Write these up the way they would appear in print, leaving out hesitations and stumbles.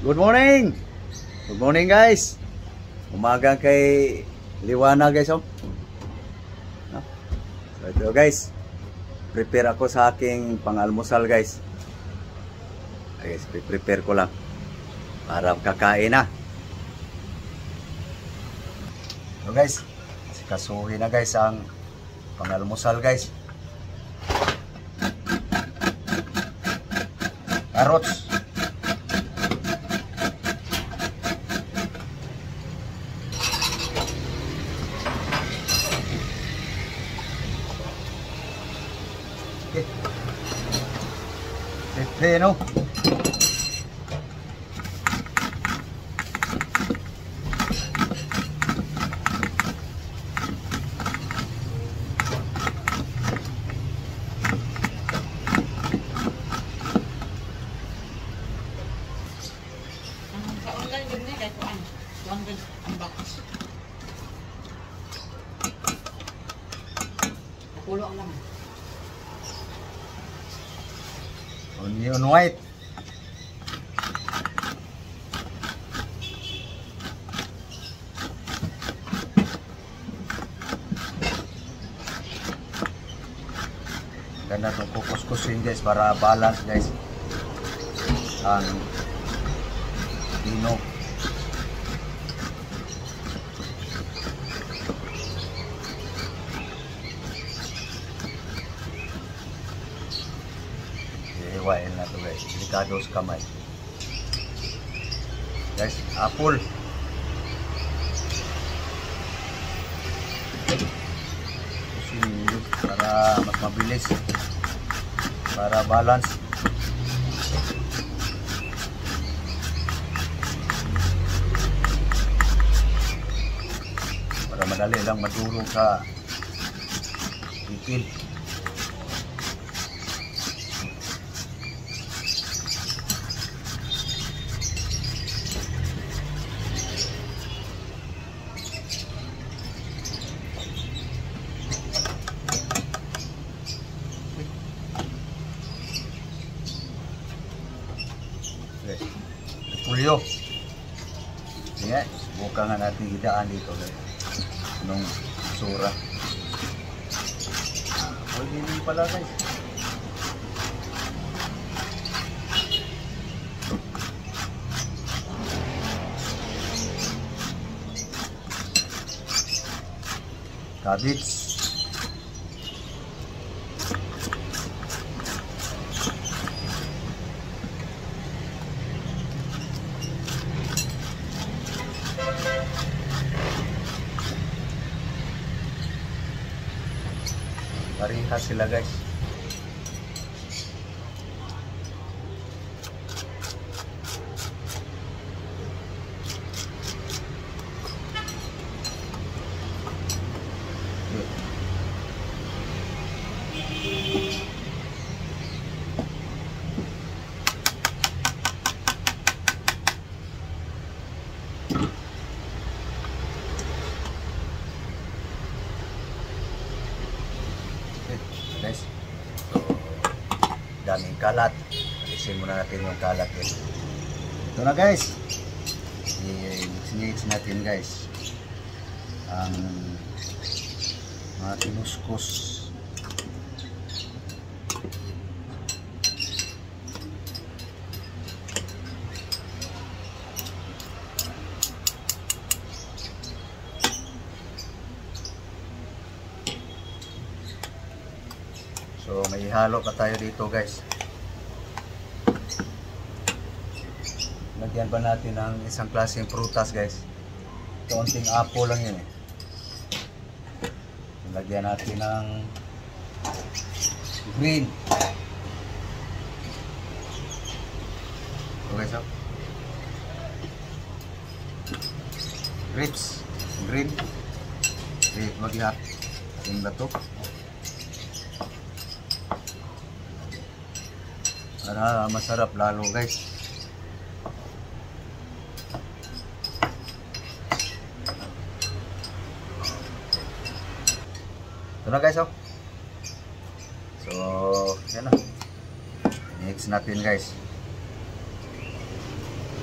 Good morning! Good morning guys! Umaga kay liwanag guys. No? So ito guys, prepare ako sa aking pang-almusal guys. Guys, prepare ko lang para kakain na. So guys, sikasuhin na guys ang pang-almusal guys. Carrots. Okay. Pepino. Onion white. Ganda itong kukus-kusin guys para balance guys ang pino. Iwain na ito guys, delikado sa kamay guys. Apple, para mas mabilis, para balance. Para madali lang madurog sa pipil. Pulyo. Sige, subukan nga natin idaan dito guys. Anong sura. Pwede din pala guys. Cabbage. Parehas sila guys. Guys, so daming kalat. Alisin muna natin yung kalat guys. Ito na guys, i-mix natin guys ang mga kinuskus. So may halo pa tayo dito guys. Lagyan pa natin ng isang klaseng prutas guys. Kaunting apple lang yun eh. Lagyan natin ng green. Okay so. Grapes. Green. Grape mag-ihat. Yung bato. Para masarap lalo guys. Ito na guys oh. So yan na. Mix natin guys.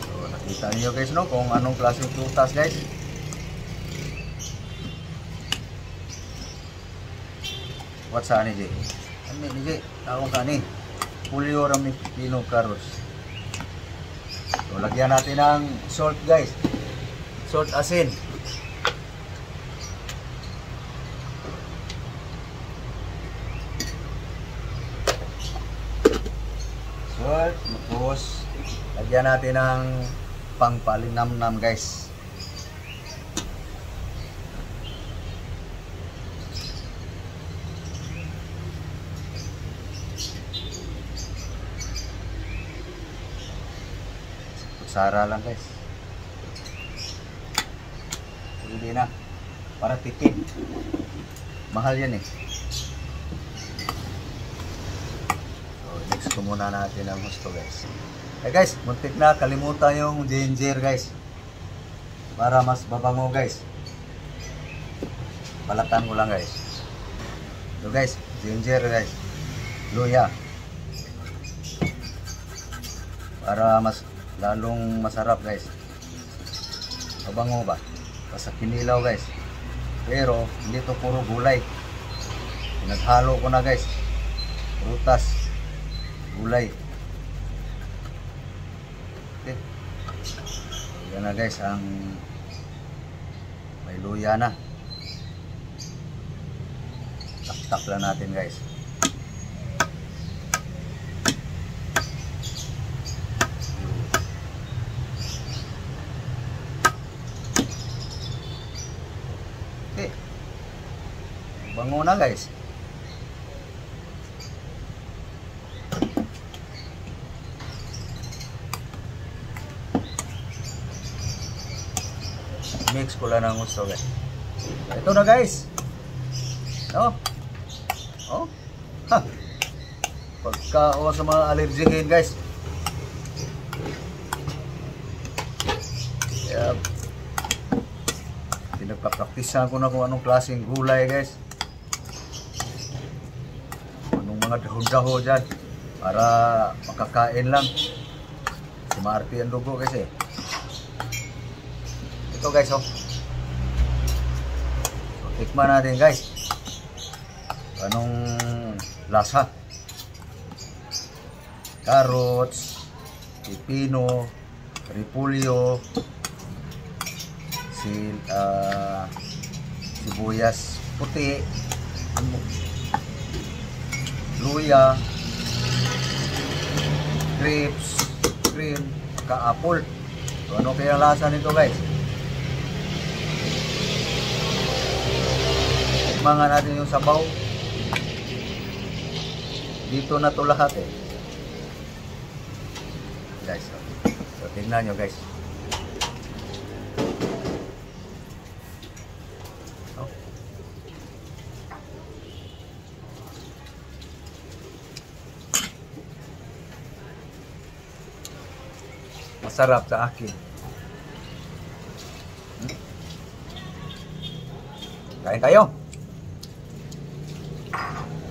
So Kita niyo guys no kung anong klaseng prutas guys. What sa ni Jay? Ano ni Jay? Tawag ka ni. Julio Rami Pino Carlos. So lagyan natin ng salt guys. Salt asin. Salt, tapos lagyan natin ng pangpalinamnam guys. Kutsara lang guys. Hindi na. Para tipid. Mahal yan eh. So next ko muna natin ang gusto guys. Guys, muntik na kalimutan yung ginger guys. Para mas babango guys. Balatan mo lang guys. So guys, ginger guys. Luya. Para mas lalong masarap guys. Mabango ba? Basta kinilaw guys. Pero hindi to puro gulay. Pinaghalo ko na guys. Prutas, gulay. Okay. Yan na guys ang may luya na. Tak-tak lang natin guys. Okay. Bango na guys. Mix ko lang ng gusto guys. Ito na guys. Oh. Oh. Ha. Pagka sa mga allergic guys. Kaya pinagpapraktisan ko na kung anong klaseng gulay guys. Anong mga dahon-dahon dyan. Para makakain lang. Sumarte ang dugo guys eh. Ito guys oh. So, tikman natin guys. Anong lasa? Carrots, pipino, repolyo, sibuyas puti, luya, grapes, cream, ka-apple. So, ano kaya lasa nito guys? Tikman natin yung sabaw. Dito na to lahat eh. Guys, so tingnan nyo guys. Oh. Masarap sa akin. Kain tayo.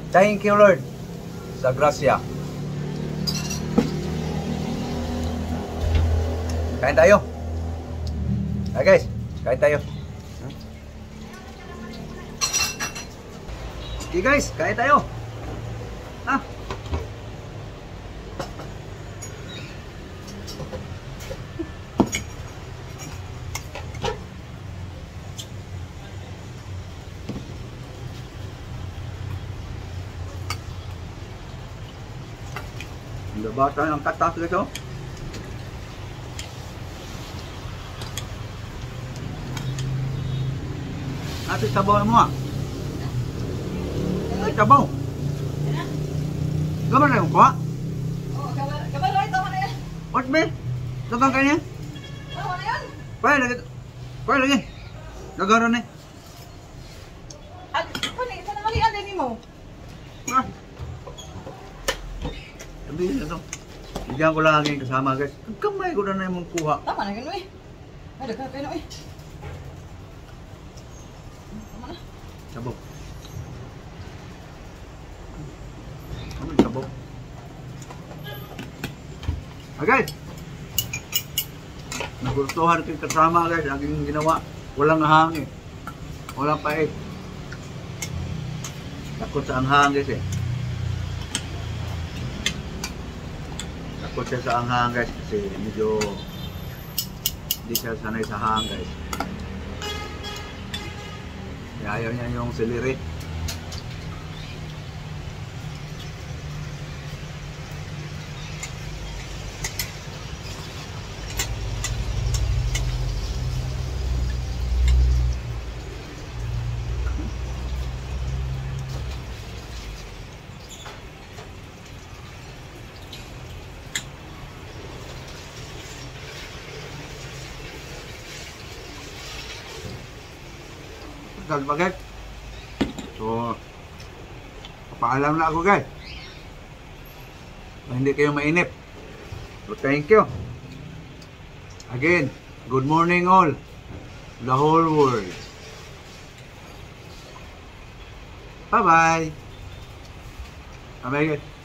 Thank you Lord sa grasya. Kain tayo. Okay guys, kain tayo. Okay guys, kain tayo. Ah. Bata ng katas guys oh. Ate sabaw mo ah. Ay sabaw. Gamar na yung kuha? Oo, gamar na ito. Ano yan? What be? Dagang kanya? Oo, ano yan? Pwede lagi. Dagaran eh. At, sa nangalian din mo? Ah. Sabihin na to. Bigyan ko lang ang kasama guys. Kamay ko na yung kuha. Tama na gano'n eh. Ay, dagan kayo na eh. Tama na. Sabaw. Ano yung sabaw? Okay. Nagustuhan ko yung kasama guys, aking ginawa. Walang hangin. Walang pait. Takot sa anghang guys eh. Takot siya sa anghang guys kasi medyo hindi siya sanay sa hang guys. Kaya ayaw niya yung celery. Bagay. So, papaalam na ako guys. Hindi kayo mainip. So, thank you. Again, good morning all. The whole world. Bye-bye. Bye-bye guys.